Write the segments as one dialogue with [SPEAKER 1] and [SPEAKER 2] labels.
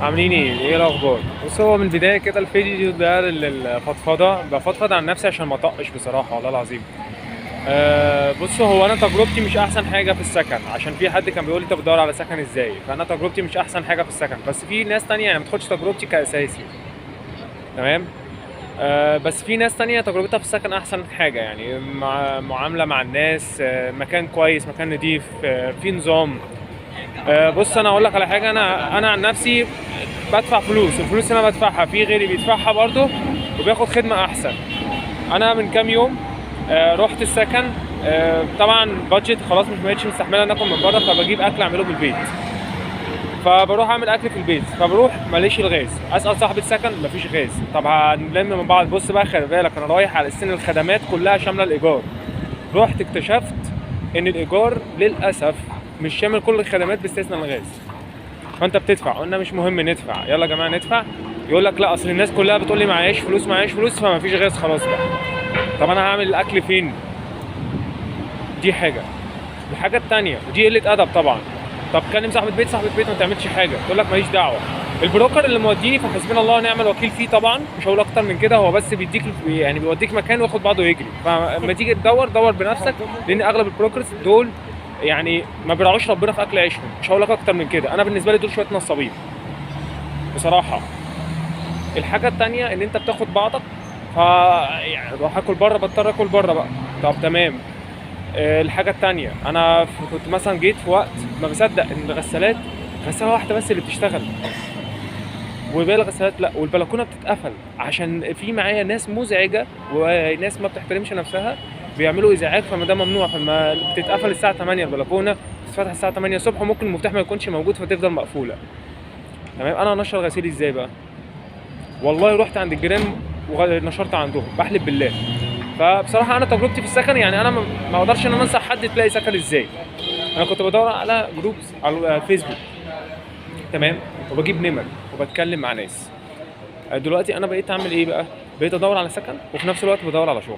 [SPEAKER 1] عاملين ايه الاخبار؟ بص، هو من البدايه كده الفيديو ده للفضفضه، بفضفض عن نفسي عشان ما اطقش بصراحه والله العظيم. بص، هو انا تجربتي مش احسن حاجه في السكن، عشان في حد كان بيقول لي انت بتدور على سكن ازاي، فانا تجربتي مش احسن حاجه في السكن، بس في ناس تانية يعني ما تاخدش تجربتي كاساسي. تمام. بس في ناس تانية تجربتها في السكن احسن حاجه، يعني مع معامله مع الناس، مكان كويس، مكان نضيف، في نظام. بص، انا اقول لك على حاجه، انا عن نفسي بدفع فلوس، الفلوس اللي انا بدفعها في غيري بيدفعها برضه وبياخد خدمه احسن. انا من كام يوم رحت السكن. طبعا بادجت خلاص مش بقتش مستحمله ان اكل من بره، فبجيب اكل اعمله بالبيت. فبروح اعمل اكل في البيت، فبروح ماليش الغاز، اسال صاحب السكن مفيش غاز. طب هنلم من بعض. بص بقى، خلي بالك انا رايح على السن الخدمات كلها شامله الايجار. رحت اكتشفت ان الايجار للاسف مش شامل كل الخدمات باستثناء الغاز. فانت بتدفع، قلنا مش مهم ندفع، يلا يا جماعه ندفع. يقول لك لا، اصل الناس كلها بتقول لي معياش فلوس معياش فلوس فما فيش غاز، خلاص بقى. طب انا هعمل الاكل فين؟ دي حاجه. الحاجه التانيه ودي قله ادب طبعا. طب كلم صاحب البيت، صاحب البيت ما تعملش حاجه، تقول لك ماليش دعوه. البروكر اللي موديني فحسبنا الله ونعم الوكيل فيه طبعا، مش هقول اكتر من كده، هو بس بيديك يعني بيوديك مكان وياخد بعضه ويجري. فلما تيجي تدور دور بنفسك، لان اغلب البروكرز دول يعني ما بيراعوش ربنا في اكل عيشهم. مش هقول لك اكتر من كده، انا بالنسبه لي دول شويه نصابين بصراحه. الحاجه التانيه ان انت بتاخد بعضك، ف يعني بروح اكل بره، بضطر اكل بره بقى. طب تمام. الحاجه التانيه، انا كنت مثلا جيت في وقت ما بصدق ان الغسالات غساله واحده بس اللي بتشتغل، وباقي الغسالات لا، والبلكونه بتتقفل عشان في معايا ناس مزعجه وناس ما بتحترمش نفسها، بيعملوا ازعاج، فما ده ممنوع. فما بتتقفل الساعه 8 البلكونه، بتتفتح الساعه 8 الصبح، وممكن المفتاح ما يكونش موجود فتفضل مقفوله. تمام. انا هنشر غسيلي ازاي بقى؟ والله رحت عند الجيران ونشرت عندهم، بحلف بالله. فبصراحه انا تجربتي في السكن، يعني انا ما اقدرش ان انا انصح حد تلاقي سكن ازاي. انا كنت بدور على جروبس على الفيسبوك. تمام. وبجيب نمر وبتكلم مع ناس. دلوقتي انا بقيت اعمل ايه بقى؟ بقيت ادور على سكن وفي نفس الوقت بدور على شغل.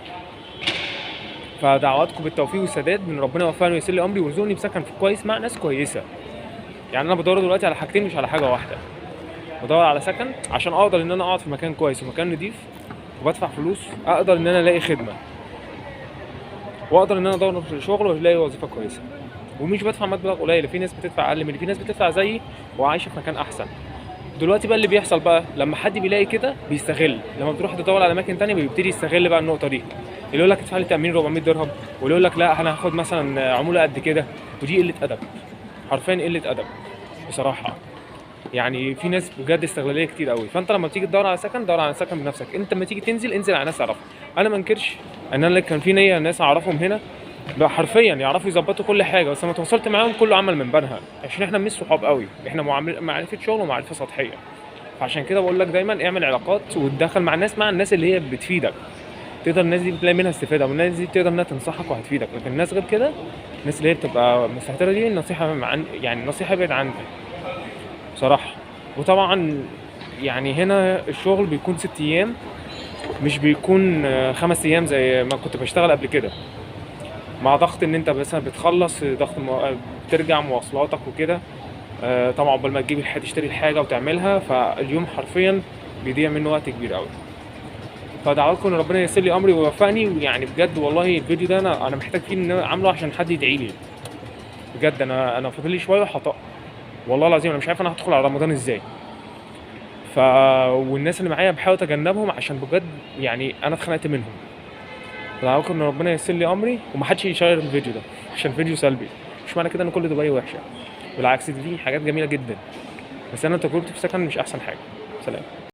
[SPEAKER 1] فدعواتكم بالتوفيق والسداد، من ربنا يوفقني وييسر لي امري ويرزقني بسكن كويس مع ناس كويسه. يعني انا بدور دلوقتي على حاجتين مش على حاجه واحده. بدور على سكن عشان اقدر ان انا اقعد في مكان كويس ومكان نضيف، وبدفع فلوس اقدر ان انا الاقي خدمه، واقدر ان انا ادور في شغل والاقي وظيفه كويسه. ومش بدفع مبلغ قليل، في ناس بتدفع اقل مني، في ناس بتدفع زيي وعايشه في مكان احسن. دلوقتي بقى اللي بيحصل بقى لما حد بيلاقي كده بيستغل، لما بتروح تدور على اماكن تانية بيبتدي يستغل بقى النقطه دي. اللي يقول لك ادفع لي تامين 400 درهم، واللي يقول لك لا انا هاخد مثلا عموله قد كده. ودي قله ادب، حرفيا قله ادب بصراحه. يعني في ناس بجد استغلاليه كتير قوي. فانت لما تيجي تدور على سكن، دور على سكن بنفسك. انت لما تيجي تنزل، انزل على ناس تعرفها. انا ما انكرش ان انا كان في نيه ناس اعرفهم هنا بقى حرفيا يعرفوا يظبطوا كل حاجه، بس لما تواصلت معاهم كله عمل من بنها، عشان احنا مش صحاب قوي، احنا معرفه شغل ومعرفه سطحيه. فعشان كده بقول لك دايما اعمل علاقات وتدخل مع الناس، مع الناس اللي هي بتفيدك. تقدر الناس دي بتلاقي منها استفاده، والناس دي تقدر انها تنصحك وهتفيدك. لكن الناس غير كده، الناس اللي هي بتبقى مستهتره دي، النصيحه يعني النصيحه ابعد عنها بصراحه. وطبعا يعني هنا الشغل بيكون 6 ايام، مش بيكون 5 ايام زي ما كنت بشتغل قبل كده. مع ضغط ان انت مثلا بتخلص ضغط بترجع مواصلاتك وكده. طبعا قبل ما تجيب تشتري الحاجه وتعملها، فاليوم حرفيا بيضيع منه وقت كبير قوي. فدعواتكم ان ربنا ييسر لي امري ويوفقني. ويعني بجد والله الفيديو ده انا محتاج فيه ان أنا اعمله عشان حد يدعي لي. بجد انا فاضل لي شويه وهطق. والله العظيم انا مش عارف انا هدخل على رمضان ازاي. ف والناس اللي معايا بحاول اتجنبهم عشان بجد يعني انا اتخنقت منهم. دعواتكم ان ربنا ييسر لي امري ومحدش يشير الفيديو ده عشان فيديو سلبي. مش معنى كده ان كل دبي وحشه، بالعكس دي حاجات جميله جدا. بس انا تجربتي في السكن مش احسن حاجه. سلام.